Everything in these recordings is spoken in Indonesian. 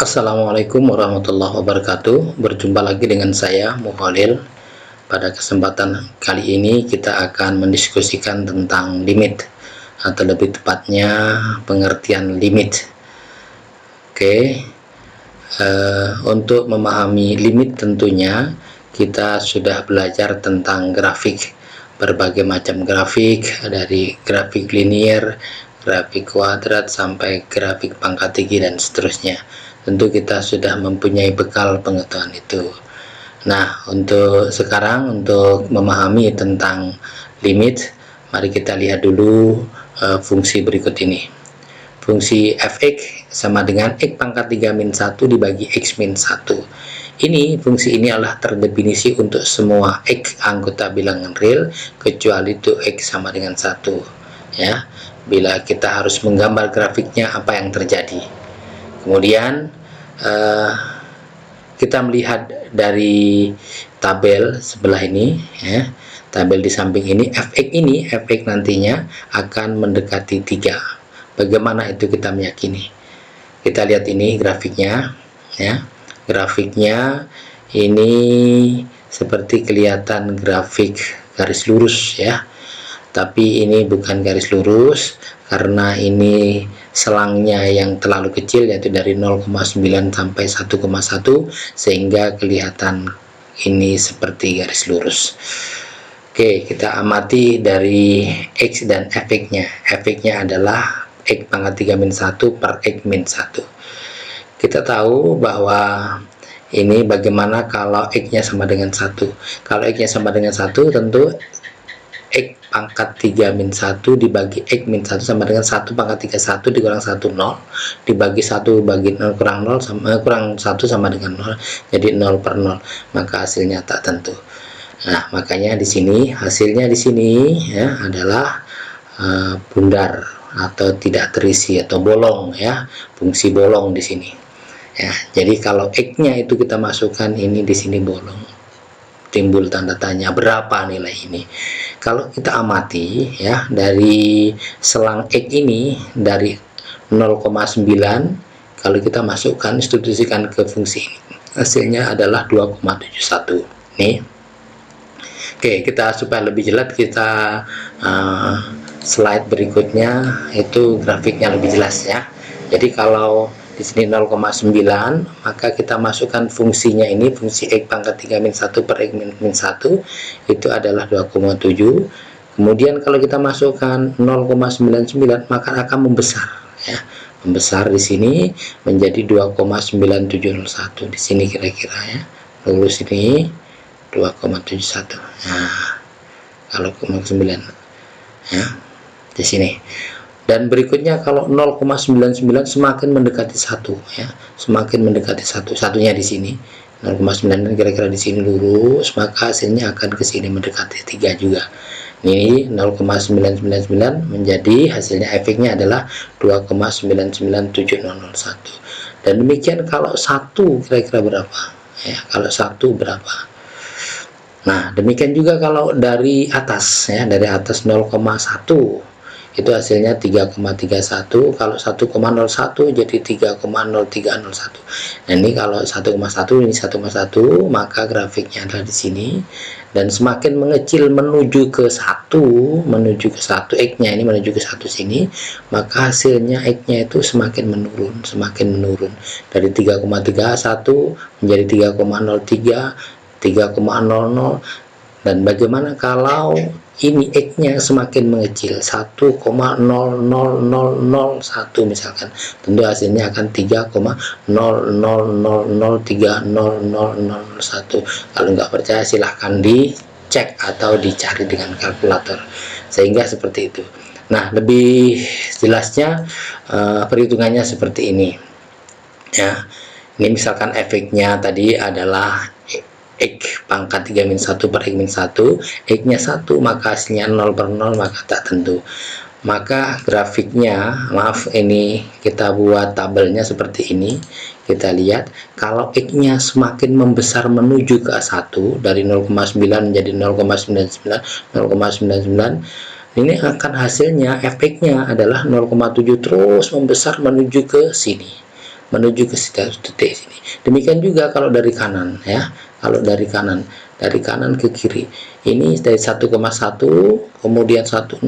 Assalamualaikum warahmatullahi wabarakatuh. Berjumpa lagi dengan saya Mukholil. Pada kesempatan kali ini kita akan mendiskusikan tentang limit, atau lebih tepatnya pengertian limit. Oke, untuk memahami limit tentunya kita sudah belajar tentang grafik, berbagai macam grafik, dari grafik linier, grafik kuadrat, sampai grafik pangkat tinggi dan seterusnya. Tentu kita sudah mempunyai bekal pengetahuan itu. Nah, untuk sekarang, untuk memahami tentang limit, mari kita lihat dulu fungsi berikut ini. Fungsi f(x) sama dengan x pangkat 3 min 1 dibagi x min 1. Fungsi ini adalah terdefinisi untuk semua x anggota bilangan real, kecuali itu x sama dengan 1. Ya, bila kita harus menggambar grafiknya, apa yang terjadi. Kemudian kita melihat dari tabel sebelah ini, ya, tabel di samping ini, fx nantinya akan mendekati 3. Bagaimana itu kita meyakini? Kita lihat ini grafiknya, ya. Grafiknya ini seperti kelihatan grafik garis lurus, ya. Tapi ini bukan garis lurus, karena ini selangnya yang terlalu kecil, yaitu dari 0,9 sampai 1,1, sehingga kelihatan ini seperti garis lurus. Oke, kita amati dari x dan fx-nya. Fx-nya adalah x pangkat 3 min 1 per x min 1. Kita tahu bahwa ini bagaimana kalau x-nya sama dengan 1. Kalau x-nya sama dengan 1, tentu x pangkat 3 min 1 dibagi x min 1 sama dengan 1 pangkat 3 1 dikurang 1 0, dibagi 1 bagi 0 kurang 0 sama kurang 1 sama dengan 0, jadi 0 per 0, maka hasilnya tak tentu. Nah, makanya di sini hasilnya di sini, ya, adalah bundar atau tidak terisi atau bolong, ya, fungsi bolong di sini. Ya, jadi kalau x-nya itu kita masukkan ini di sini bolong, timbul tanda tanya berapa nilai ini. Kalau kita amati, ya, dari selang x ini dari 0,9, kalau kita masukkan substitusikan ke fungsi ini, hasilnya adalah 2,71. Nih. Oke, kita supaya lebih jelas, kita slide berikutnya itu grafiknya lebih jelas, ya. Jadi kalau di sini 0,9, maka kita masukkan fungsinya ini, fungsi x pangkat 3 min 1 per x min 1 itu adalah 2,7. Kemudian kalau kita masukkan 0,99, maka akan membesar, ya. Membesar di sini menjadi 2,9701 di sini kira-kira, ya. Lulus ini 2,71. Nah, kalau 0,9, ya, di sini. Dan berikutnya kalau 0,99 semakin mendekati 1, ya, semakin mendekati 1, satunya di sini 0,9, kira-kira di sini lurus, maka hasilnya akan ke sini mendekati 3 juga. Ini 0,999 menjadi hasilnya, efeknya adalah 2,997001. Dan demikian kalau 1 kira-kira berapa, ya, kalau 1 berapa. Nah, demikian juga kalau dari atas, ya, dari atas 0,1 itu hasilnya 3,31. Kalau 1,01 jadi 3,0301. Nah, ini kalau 1,1 ini 1,1, maka grafiknya adalah di sini, dan semakin mengecil menuju ke 1, x-nya ini menuju ke 1 sini, maka hasilnya x-nya itu semakin menurun, dari 3,31 menjadi 3,03, 3,00. Dan bagaimana kalau ini x-nya semakin mengecil, 1,00001 misalkan, tentu hasilnya akan 3,00030001. Kalau nggak percaya silahkan dicek atau dicari dengan kalkulator, sehingga seperti itu. Nah, lebih jelasnya perhitungannya seperti ini, ya. Ini misalkan efeknya tadi adalah x pangkat 3 min 1 per x min 1, x-nya 1, maka hasilnya 0 per 0, maka tak tentu. Maka grafiknya, maaf, ini kita buat tabelnya seperti ini. Kita lihat, kalau x-nya semakin membesar menuju ke 1, dari 0,9 menjadi 0,99, 0,99, ini akan hasilnya, efeknya adalah 0,7 terus membesar menuju ke sini. menuju ke satu titik sini. Demikian juga kalau dari kanan ya, kalau dari kanan ke kiri ini dari 1,1 kemudian 1,01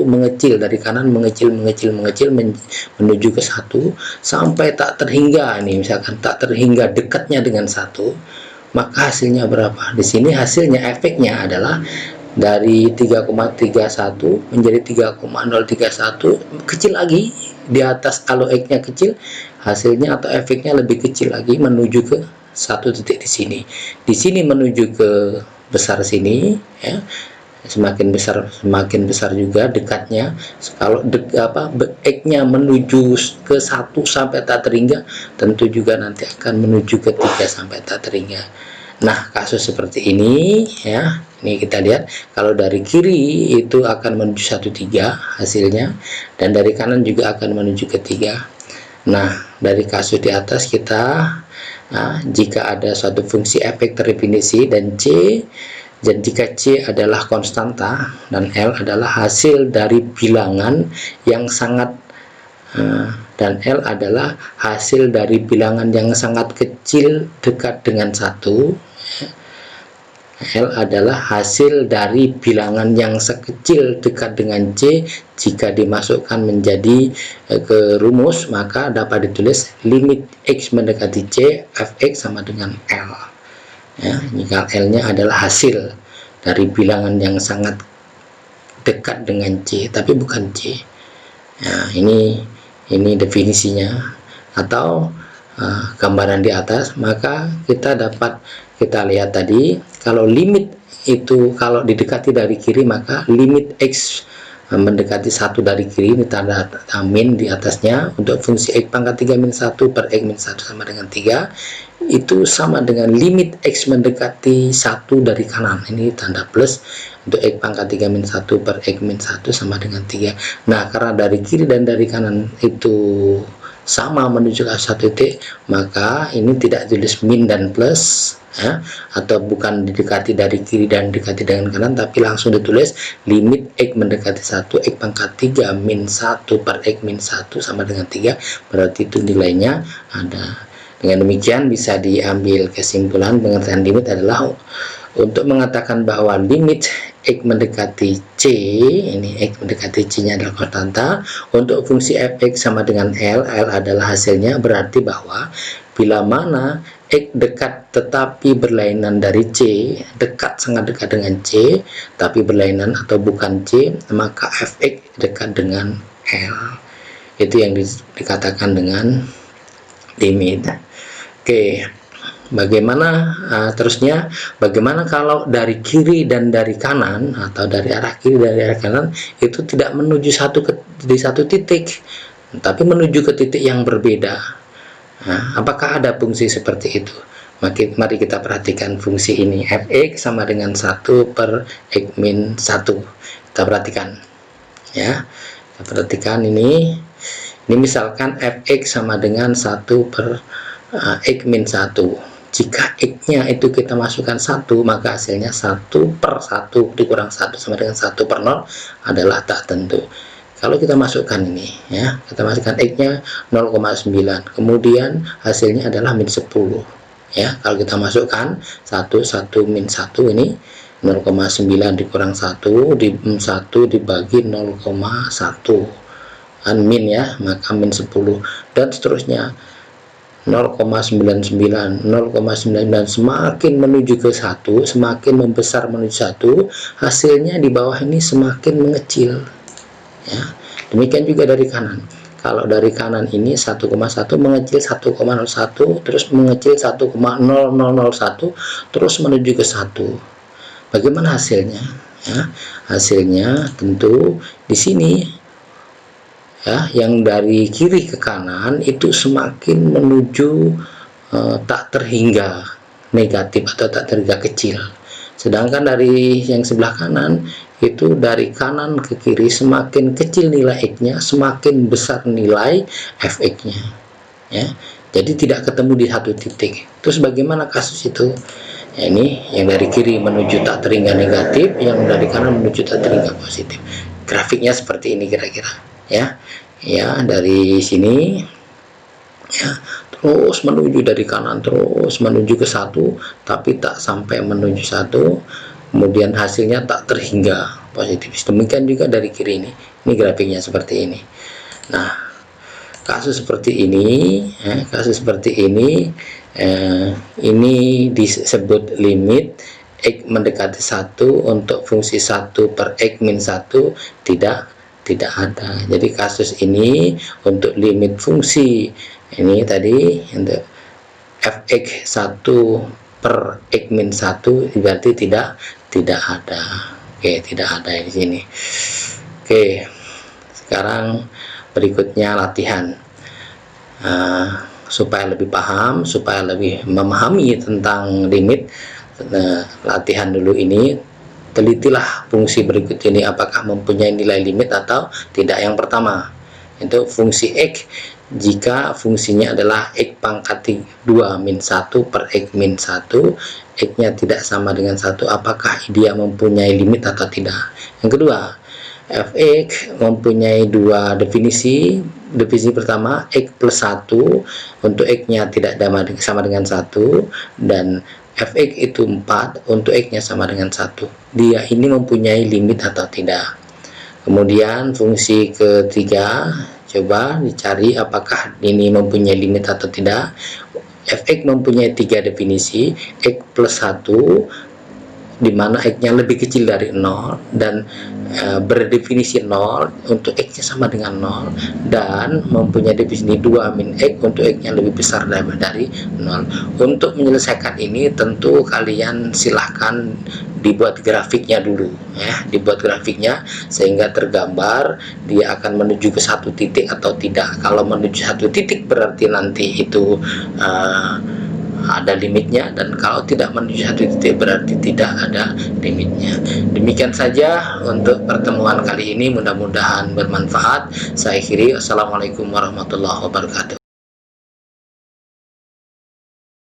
mengecil dari kanan, mengecil menuju ke 1 sampai tak terhingga. Ini misalkan tak terhingga dekatnya dengan 1, maka hasilnya berapa? Di sini hasilnya efeknya adalah dari 3,31 menjadi 3,031, kecil lagi di atas. Kalau X-nya kecil, hasilnya atau efeknya lebih kecil lagi menuju ke satu titik di sini. Di sini menuju ke besar sini ya. Semakin besar juga dekatnya. Kalau X-nya menuju ke 1 sampai tak terhingga, tentu juga nanti akan menuju ke 3 sampai tak terhingga. Nah, kasus seperti ini ya. Ini kita lihat kalau dari kiri itu akan menuju 1,3 hasilnya, dan dari kanan juga akan menuju ke 3. Nah, dari kasus di atas kita jika ada suatu fungsi efek terdefinisi dan jika C adalah konstanta dan L adalah hasil dari bilangan yang sangat dan L adalah hasil dari bilangan yang sangat kecil dekat dengan 1. L adalah hasil dari bilangan yang sekecil dekat dengan C. Jika dimasukkan menjadi ke rumus, maka dapat ditulis limit X mendekati C, Fx sama dengan L ya. Jika L-nya adalah hasil dari bilangan yang sangat dekat dengan C tapi bukan C. Nah, ini definisinya atau gambaran di atas. Maka kita lihat tadi, kalau limit itu kalau didekati dari kiri, maka limit X mendekati 1 dari kiri, ini tanda min di atasnya, untuk fungsi X pangkat 3 min 1 per X min 1 sama dengan 3, itu sama dengan limit X mendekati 1 dari kanan, ini tanda plus, untuk X pangkat 3 min 1 per X min 1 sama dengan 3. Nah, karena dari kiri dan dari kanan itu sama menuju ke satu titik, maka ini tidak tulis min dan plus ya, atau bukan didekati dari kiri dan didekati dengan kanan, tapi langsung ditulis limit X mendekati 1 X pangkat 3 min 1 per X min 1 sama dengan 3, berarti itu nilainya ada. Dengan demikian bisa diambil kesimpulan pengertian limit adalah untuk mengatakan bahwa limit X mendekati C, ini X mendekati C nya adalah konstanta, untuk fungsi Fx sama dengan L adalah hasilnya, berarti bahwa bila mana X dekat tetapi berlainan dari C, sangat dekat dengan C tapi berlainan atau bukan C, maka Fx dekat dengan L. Itu yang dikatakan dengan limit. Oke, bagaimana terusnya? Bagaimana kalau dari kiri dan dari kanan, atau dari arah kiri dan dari arah kanan itu tidak menuju di satu titik, tapi menuju ke titik yang berbeda? Nah, apakah ada fungsi seperti itu? Mari kita perhatikan fungsi ini. Fx sama dengan 1 per X min 1. Kita perhatikan ya. Kita perhatikan ini misalkan Fx sama dengan 1 per X min 1. Jika X-nya itu kita masukkan 1, maka hasilnya 1 per 1 dikurang 1 sama dengan 1 per 0 adalah tak tentu. Kalau kita masukkan ini ya, kita masukkan X-nya 0,9, kemudian hasilnya adalah min 10 ya. Kalau kita masukkan 1 min 1 ini 0,9 dikurang 1 dibagi 0,1 kan min ya, maka min 10 dan seterusnya 0,99 semakin menuju ke 1, semakin membesar menuju 1, hasilnya di bawah ini semakin mengecil ya. Demikian juga dari kanan. Kalau dari kanan ini 1,1 mengecil 1,01, terus mengecil 1,0001, terus menuju ke 1. Bagaimana hasilnya ya? Hasilnya tentu di sini ya, yang dari kiri ke kanan itu semakin menuju tak terhingga negatif atau tak terhingga kecil, sedangkan dari yang sebelah kanan itu dari kanan ke kiri semakin kecil nilai X-nya, semakin besar nilai Fx-nya ya. Jadi tidak ketemu di satu titik. Terus bagaimana kasus itu ya? Ini yang dari kiri menuju tak terhingga negatif, yang dari kanan menuju tak terhingga positif. Grafiknya seperti ini kira-kira ya. Ya, dari sini ya, terus menuju dari kanan terus menuju ke 1 tapi tak sampai menuju 1, kemudian hasilnya tak terhingga positif. Demikian juga dari kiri ini grafiknya seperti ini. Nah, kasus seperti ini ini disebut limit X mendekati 1 untuk fungsi 1 per X min 1 tidak ada. Jadi kasus ini untuk limit fungsi ini tadi untuk fx 1 per X min 1 berarti tidak ada. Oke, tidak ada di sini. Oke, sekarang berikutnya latihan. Supaya lebih paham, supaya lebih memahami tentang limit, latihan dulu ini, telitilah fungsi berikut ini apakah mempunyai nilai limit atau tidak. Yang pertama itu fungsi X, jika fungsinya adalah X pangkat 2 min 1 per X min 1, X nya tidak sama dengan 1, apakah dia mempunyai limit atau tidak. Yang kedua, fx mempunyai dua definisi. Definisi pertama, X plus 1 untuk X nya tidak sama dengan 1, dan fx itu 4 untuk X nya sama dengan 1. Dia ini mempunyai limit atau tidak. Kemudian fungsi ketiga, coba dicari apakah ini mempunyai limit atau tidak. Fx mempunyai 3 definisi, X plus 1 di mana X-nya lebih kecil dari 0 dan berdefinisi 0 untuk X-nya sama dengan 0, dan mempunyai definisi 2 min X untuk X-nya lebih besar dari 0. Untuk menyelesaikan ini tentu kalian silahkan dibuat grafiknya dulu ya, dibuat grafiknya sehingga tergambar dia akan menuju ke satu titik atau tidak. Kalau menuju satu titik berarti nanti itu ada limitnya, dan kalau tidak menuju satu titik berarti tidak ada limitnya. Demikian saja untuk pertemuan kali ini, mudah-mudahan bermanfaat. Saya akhiri, assalamualaikum warahmatullahi wabarakatuh.